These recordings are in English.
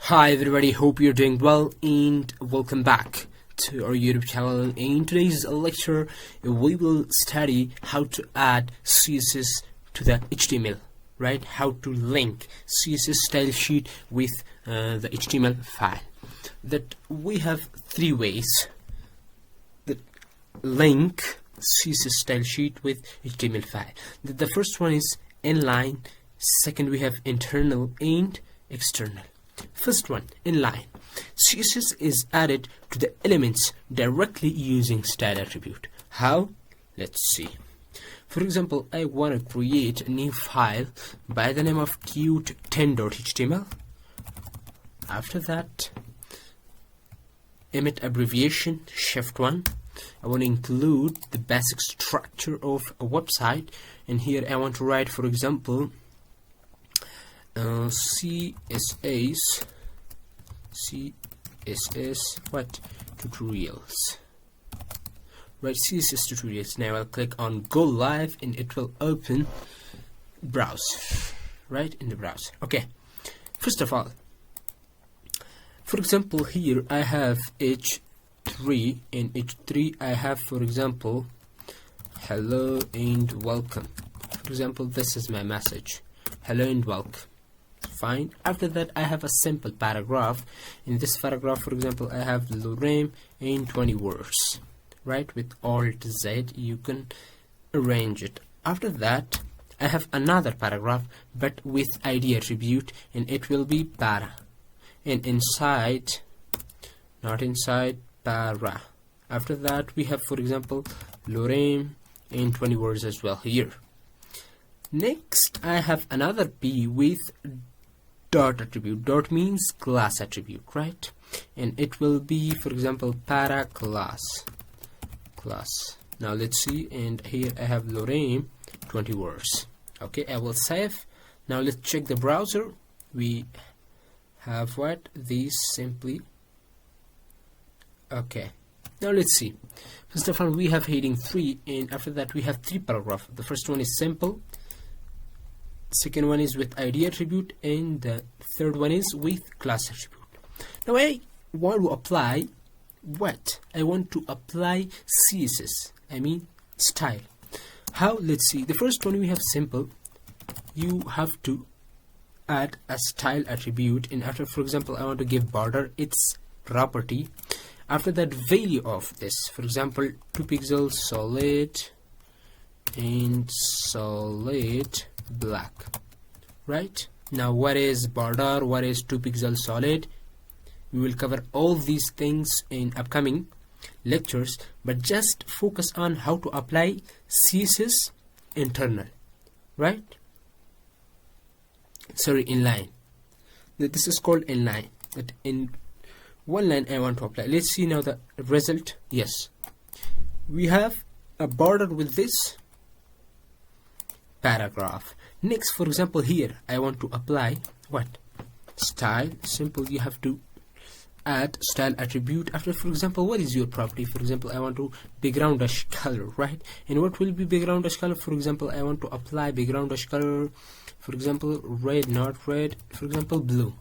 Hi everybody, hope you're doing well and welcome back to our YouTube channel. In today's lecture we will study how to add CSS to the HTML, right? How to link CSS style sheet with the HTML file. That we have three ways that link CSS style sheet with HTML file. The first one is inline, second we have internal and external. First one, inline. CSS is added to the elements directly using style attribute. How? Let's see. For example, I want to create a new file by the name of cute10.html. After that, emit abbreviation shift1. I want to include the basic structure of a website, and here I want to write, for example, CSS what tutorials, right? CSS tutorials. Now I'll click on go live and it will open browse, right, in the browser. Okay, first of all, for example, here I have H3. In H3 I have, for example, hello and welcome. For example, this is my message, hello and welcome. Fine. After that I have a simple paragraph. In this paragraph, for example, I have Lorem in 20 words, right? With Alt Z you can arrange it. After that I have another paragraph but with ID attribute, and it will be para, and inside, not inside, para. After that we have, for example, Lorem in 20 words as well here. Next I have another P with dot attribute. Dot means class attribute, right? And it will be, for example, para class. Now let's see, and here I have Lorem 20 words. Okay, I will save. Now let's check the browser. We have what? These simply. Okay, now let's see. First of all, we have heading 3, and after that we have 3 paragraphs. The first one is simple, second one is with ID attribute, and the third one is with class attribute. Now I want to apply what? I want to apply CSS, I mean style. How? Let's see. The first one we have simple. You have to add a style attribute, and after, for example, I want to give border its property. After that, value of this, for example, 2 pixels solid and solid black, right? Now what is border, what is 2 pixel solid? We will cover all these things in upcoming lectures, but just focus on how to apply CSS internal, right? Sorry, inline. This is called inline. But in one line I want to apply. Let's see now the result. Yes, we have a border with this paragraph. Next, for example, here I want to apply what? Style. Simple. You have to add style attribute. After, for example, what is your property? For example, I want to background dash color, right? And what will be background dash color? For example, I want to apply background dash color, for example, red, not red, for example, blue.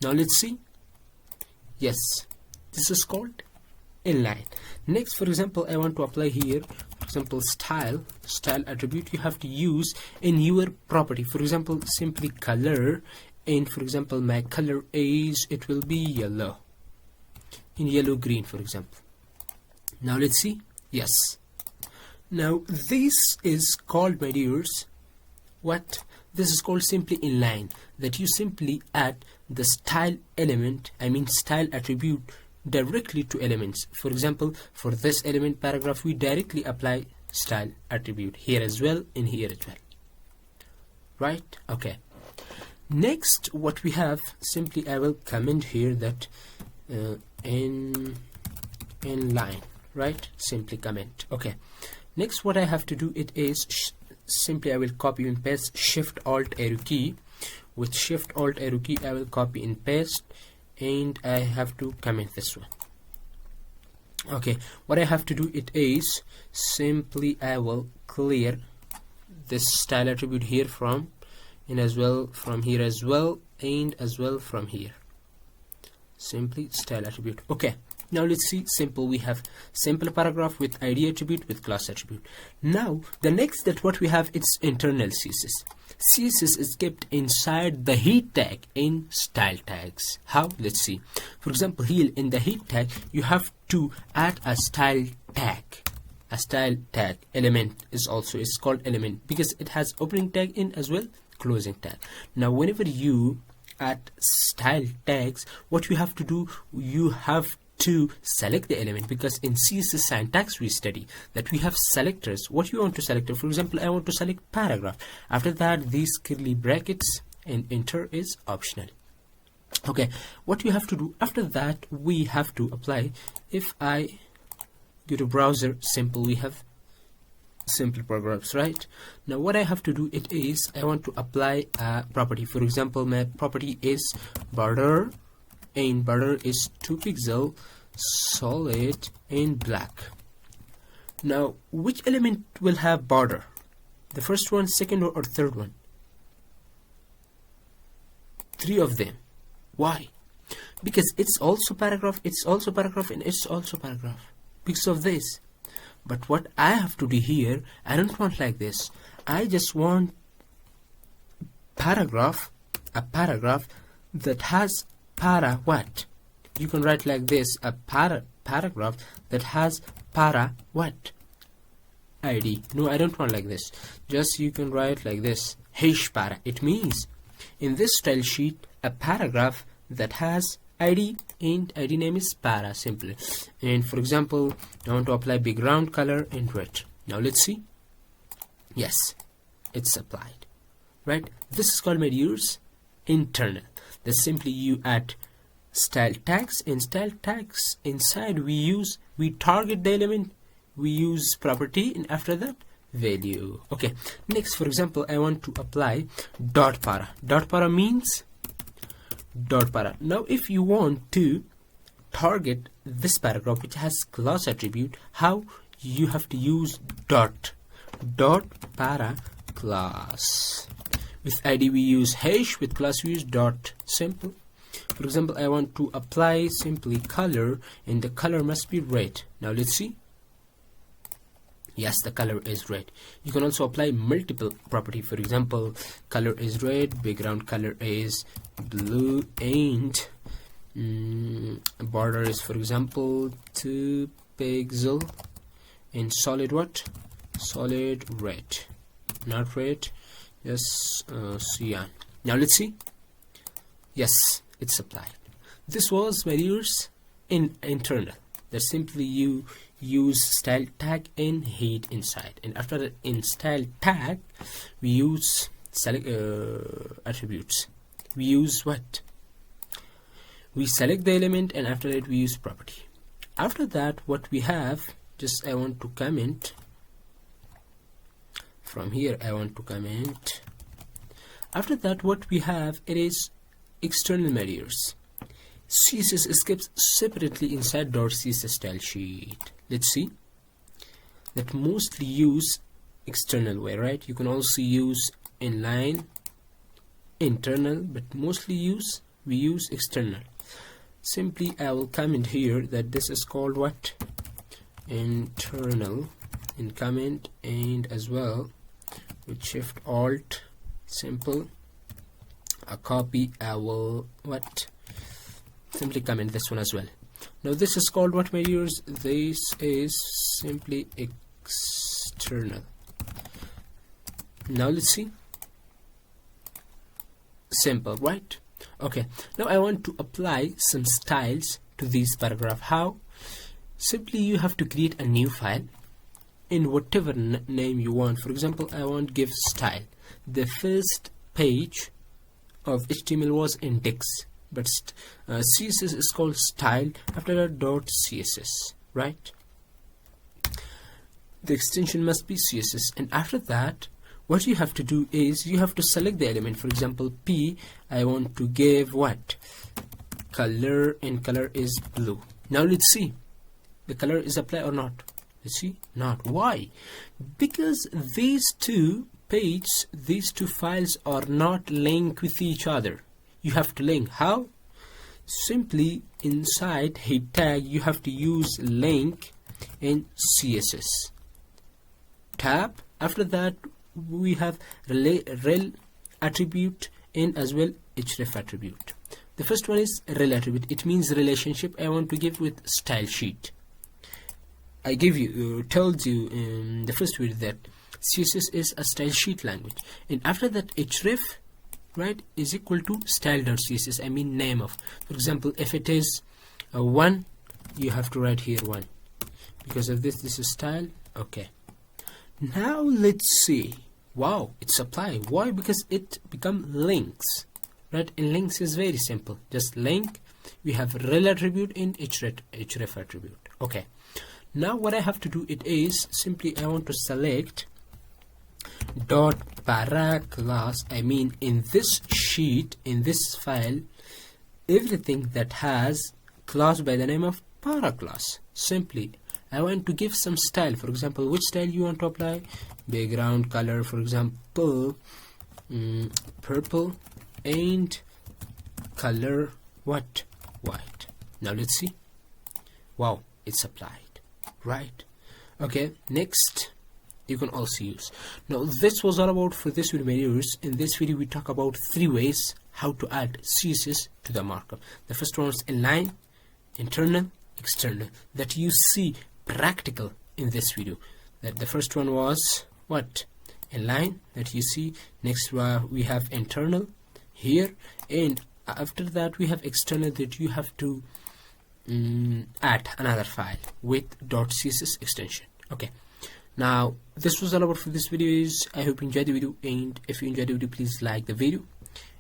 Now let's see. Yes, this is called inline. Next, for example, I want to apply here, for example, style attribute. You have to use in your property, for example, simply color, and for example my color is, it will be yellow, in yellow green, for example. Now let's see. Yes, now this is called, my dears, what? This is called simply inline, that you simply add the style element, I mean style attribute, directly to elements. For example, for this element paragraph we directly apply style attribute here as well, and here as well, right? Okay, next what we have, simply I will comment here that inline, right? Simply comment. Okay, next what I have to do, it is simply I will copy and paste shift alt arrow key. With shift alt arrow key I will copy and paste, and I have to comment this one. Okay, what I have to do, it is simply I will clear this style attribute here from, and as well from here as well, and as well from here. simply style attribute. Okay, now let's see. Simple, we have simple paragraph with ID attribute with class attribute. Now the next that what we have, it's internal CSS. CSS is kept inside the heat tag in style tags. How? Let's see. For example, here in the heat tag you have to add a style tag. A style tag element is called element because it has opening tag in as well, closing tag. Now whenever you add style tags, what you have to do, you have to select the element, because in CSS syntax we study that we have selectors. What you want to select? For example, I want to select paragraph. After that, these curly brackets and enter is optional. Okay, what you have to do after that, we have to apply. If I go to browser, simple, we have simple paragraphs, right? Now what I have to do, it is I want to apply a property. For example, my property is border, and border is 2 pixel, solid and black. Now which element will have border? The first one, second, or third one? 3 of them. Why? Because it's also paragraph, it's also paragraph, and it's also paragraph. Because of this. But what I have to do here, I don't want like this. I just want paragraph, a paragraph that has para what? You can write like this, a paragraph that has para what? ID. No, I don't want like this. Just you can write like this, hash para. It means in this style sheet, a paragraph that has ID and ID name is para, simply. And for example, I want to apply background color in red. Now let's see. Yes, it's applied, right? This is called, my dears, internal. That simply you add style tags, and style tags inside we target the element, we use property, and after that value. Okay, next, for example, I want to apply dot para. Dot para means dot para. Now if you want to target this paragraph which has class attribute, how? You have to use dot para class. With ID we use hash, with class we use dot. Simple. For example, I want to apply simply color, and the color must be red. Now let's see. Yes, the color is red. You can also apply multiple property. For example, color is red, background color is blue, and border is, for example, 2 pixel, and solid what? Solid red, not red, yes, cyan. Now let's see. Yes, it's applied. This was, my dears, in internal. That simply you use style tag and head inside, and after that, in style tag we use select attributes. We use what? We select the element, and after that we use property. After that, what we have, just I want to comment from here. I want to comment. After that, what we have, it is external measures. CSS is kept separately inside .css style sheet. Let's see. That mostly use external way, right? You can also use inline, internal, but mostly we use external. Simply I will comment here that this is called what? Internal, in comment, and as well with Shift Alt, simple, a copy. I will what? Simply comment this one as well. Now this is called what, my dears? This is simply external. Now let's see. Simple, right? Okay, now I want to apply some styles to this paragraph. How? Simply you have to create a new file in whatever name you want. For example, I want to give style. The first page of HTML was index, but CSS is called style. After that, .css, right? The extension must be CSS, and after that, what you have to do is you have to select the element. For example, P, I want to give what? Color, and color is blue. Now let's see. The color is applied or not? Let's see. Not. Why? Because these two pages, these two files are not linked with each other. You have to link. How? simply inside head tag you have to use link in CSS tab. After that we have rel attribute and as well href attribute. The first one is rel attribute. It means relationship I want to give with style sheet. I told you in the first video that CSS is a style sheet language, and after that href, right, is equal to style.css. I mean name of. For example, if it is a 1, you have to write here 1. Because of this is style. Okay. Now let's see. Wow, it's applied. Why? Because it become links. Right? And links is very simple. Just link. We have rel attribute and href attribute. Okay. Now what I have to do it is simply I want to select dot para class. I mean in this sheet, in this file, everything that has class by the name of para class. Simply I want to give some style. For example, which style you want to apply? Background color, for example, purple, and color what? White. Now let's see. Wow, it's applied. Right. Okay, next you can also use. Now this was all about for this video. In this video we talk about 3 ways how to add CSS to the markup. The first one is inline, internal, external, that you see practical in this video. That the first one was what? Inline, that you see. Next we have internal here, and after that we have external, that you have to add another file with .css extension. Okay, now this was all about for this video. I hope you enjoyed the video, and if you enjoyed the video, please like the video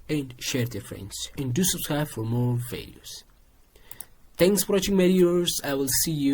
and share it with your friends, and do subscribe for more videos. Thanks for watching my viewers. I will see you